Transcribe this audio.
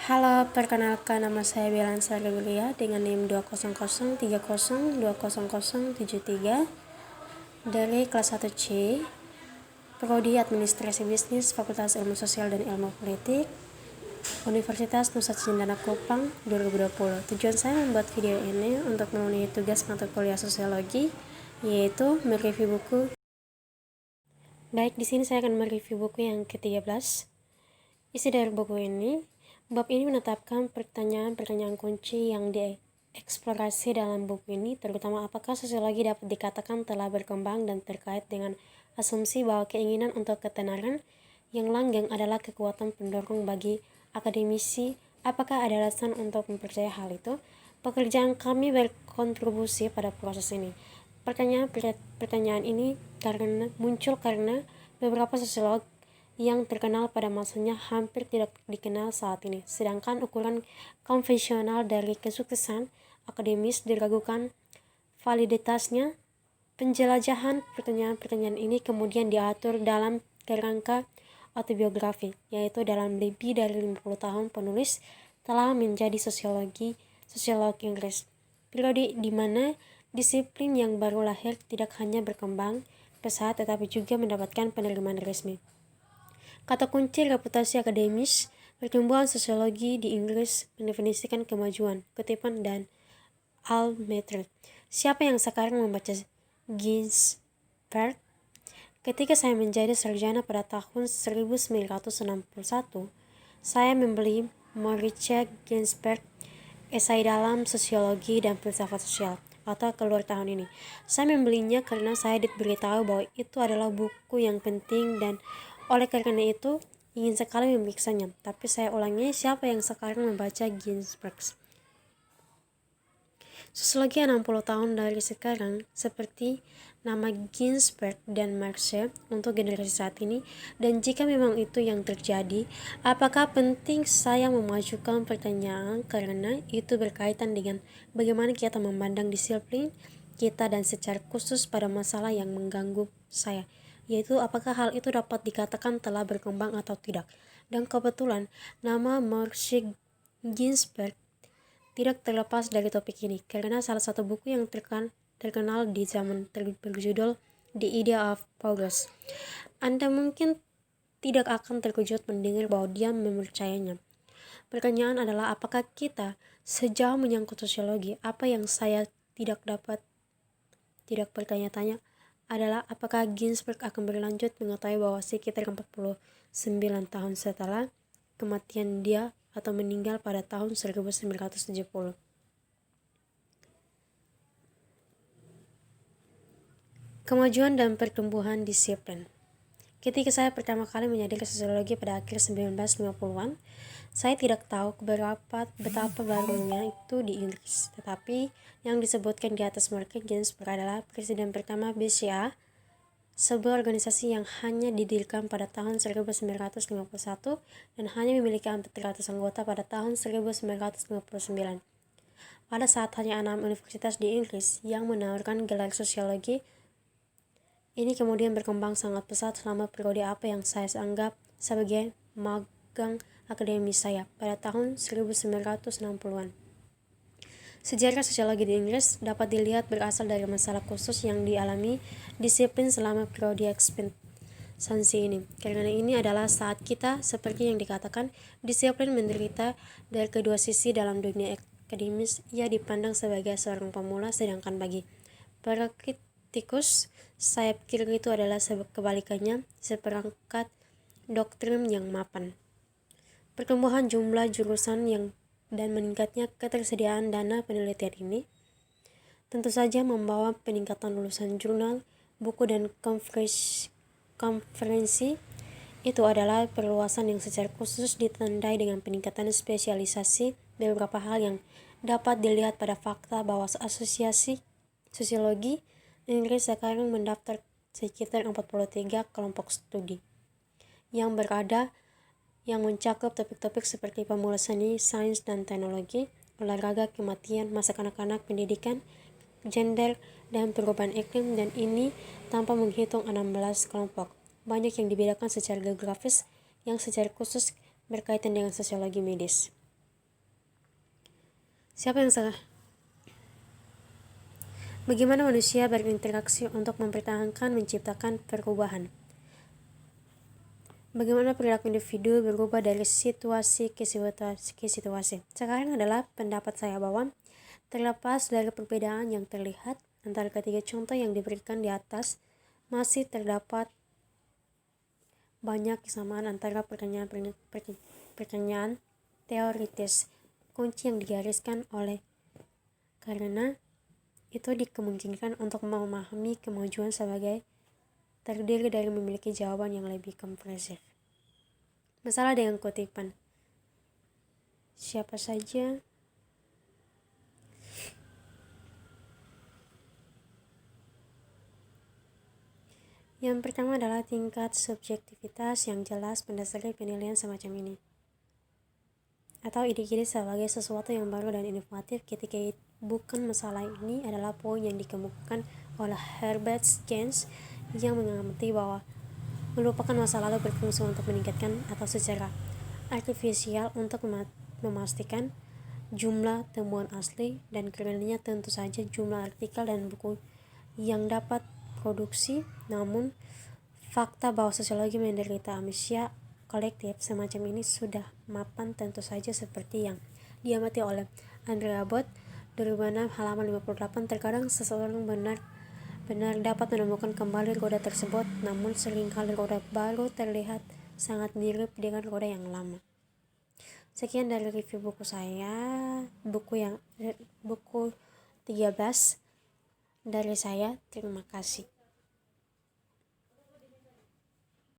Halo, perkenalkan nama saya Belan Saribulia dengan NIM 20030200073 dari kelas 1C, Prodi Administrasi Bisnis, Fakultas Ilmu Sosial dan Ilmu Politik, Universitas Nusa Cendana Kupang 2020. Tujuan saya membuat video ini untuk memenuhi tugas mata kuliah sosiologi, yaitu mereview buku. Baik, di sini saya akan mereview buku yang ke-13. Isi dari buku ini, bab ini menetapkan pertanyaan-pertanyaan kunci yang dieksplorasi dalam buku ini, terutama apakah sosiologi dapat dikatakan telah berkembang dan terkait dengan asumsi bahwa keinginan untuk ketenaran yang langgeng adalah kekuatan pendorong bagi akademisi. Apakah ada alasan untuk mempercayai hal itu? Pekerjaan kami berkontribusi pada proses ini. Pertanyaan ini muncul karena beberapa sosiolog yang terkenal pada masanya hampir tidak dikenal saat ini, sedangkan ukuran konvensional dari kesuksesan akademis diragukan validitasnya. Penjelajahan pertanyaan-pertanyaan ini kemudian diatur dalam kerangka autobiografi, yaitu dalam lebih dari 50 tahun penulis telah menjadi sosiolog Inggris. Periode di mana disiplin yang baru lahir tidak hanya berkembang pesat tetapi juga mendapatkan penerimaan resmi. Kata kunci reputasi akademis, pertumbuhan sosiologi di Inggris mendefinisikan kemajuan, kutipan dan Almetri. Siapa yang sekarang membaca Ginsberg? Ketika saya menjadi sarjana pada tahun 1961, saya membeli Morice Ginsberg, esai dalam sosiologi dan filsafat sosial, atau keluar tahun ini. Saya membelinya karena saya diberitahu bahwa itu adalah buku yang penting dan oleh karena itu ingin sekali memeriksanya. Tapi saya ulangi, siapa yang sekarang membaca Ginsberg? Sosiologi 60 tahun dari sekarang, seperti nama Ginsberg dan Marx untuk generasi saat ini, dan jika memang itu yang terjadi, apakah penting saya memajukan pertanyaan karena itu berkaitan dengan bagaimana kita memandang disiplin kita dan secara khusus pada masalah yang mengganggu saya, yaitu apakah hal itu dapat dikatakan telah berkembang atau tidak. Dan kebetulan nama Marx Ginsberg tidak terlepas dari topik ini, karena salah satu buku yang terkenal di zaman berjudul The Idea of Progress. Anda mungkin tidak akan terkejut mendengar bahwa dia mempercayainya. Pertanyaan adalah apakah kita sejauh menyangkut sosiologi, apa yang saya tidak bertanya-tanya adalah apakah Ginsberg akan berlanjut mengetahui bahwa sekitar 49 tahun setelah kematian dia atau meninggal pada tahun 1970. Kemajuan dan pertumbuhan disiplin. Ketika saya pertama kali menyadari sosiologi pada akhir 1950-an, saya tidak tahu betapa barunya itu di Inggris. Tetapi yang disebutkan di atas Mark Ginsberg adalah presiden pertama BCA, sebuah organisasi yang hanya didirikan pada tahun 1951 dan hanya memiliki 400 anggota pada tahun 1959. Pada saat hanya 6 universitas di Inggris yang menawarkan gelar sosiologi, ini kemudian berkembang sangat pesat selama periode apa yang saya anggap sebagai magang akademis saya pada tahun 1960-an. Sejarah sosiologi di Inggris dapat dilihat berasal dari masalah khusus yang dialami disiplin selama periode ekspansi ini. Karena ini adalah saat kita, seperti yang dikatakan, disiplin menderita dari kedua sisi dalam dunia akademis. Ia dipandang sebagai seorang pemula, sedangkan bagi para kritikus, saya pikir itu adalah kebalikannya, seperangkat doktrin yang mapan. Pertumbuhan jumlah jurusan dan meningkatnya ketersediaan dana penelitian ini tentu saja membawa peningkatan lulusan jurnal, buku, dan konferensi. Itu adalah perluasan yang secara khusus ditandai dengan peningkatan spesialisasi beberapa hal yang dapat dilihat pada fakta bahwa Asosiasi Sosiologi Inggris sekarang mendaftar sekitar 43 kelompok studi yang mencakup topik-topik seperti pemula seni, sains dan teknologi, olahraga, kematian, masa kanak-kanak, pendidikan, gender, dan perubahan iklim, dan ini tanpa menghitung 16 kelompok. Banyak yang dibedakan secara geografis yang secara khusus berkaitan dengan sosiologi medis. Siapa yang salah? Bagaimana manusia berinteraksi untuk mempertahankan menciptakan perubahan? Bagaimana perilaku individu berubah dari situasi ke situasi? Sekarang adalah pendapat saya bahwa terlepas dari perbedaan yang terlihat antara ketiga contoh yang diberikan di atas, masih terdapat banyak kesamaan antara pertanyaan teoritis kunci yang digariskan oleh karena itu dikemungkinkan untuk memahami kemajuan sebagai terdiri dari memiliki jawaban yang lebih komprehensif. Masalah dengan kutipan. Siapa saja yang pertama adalah tingkat subjektivitas yang jelas mendasari penilaian semacam ini, atau ide-ide sebagai sesuatu yang baru dan inovatif ketika bukan masalah. Ini adalah poin yang dikemukakan oleh Herbert Jens yang mengamati bahwa melupakan masa lalu berfungsi untuk meningkatkan atau secara artifisial untuk memastikan jumlah temuan asli dan karenanya tentu saja jumlah artikel dan buku yang dapat produksi. Namun fakta bahwa sosiologi menderita amnesia kolektif semacam ini sudah mapan tentu saja seperti yang diamati oleh Andre Abbott 2006 halaman 58. Terkadang seseorang benar dapat menemukan kembali roda tersebut, namun seringkali roda baru terlihat sangat mirip dengan roda yang lama. Sekian dari review buku saya, buku 13 dari saya. Terima kasih.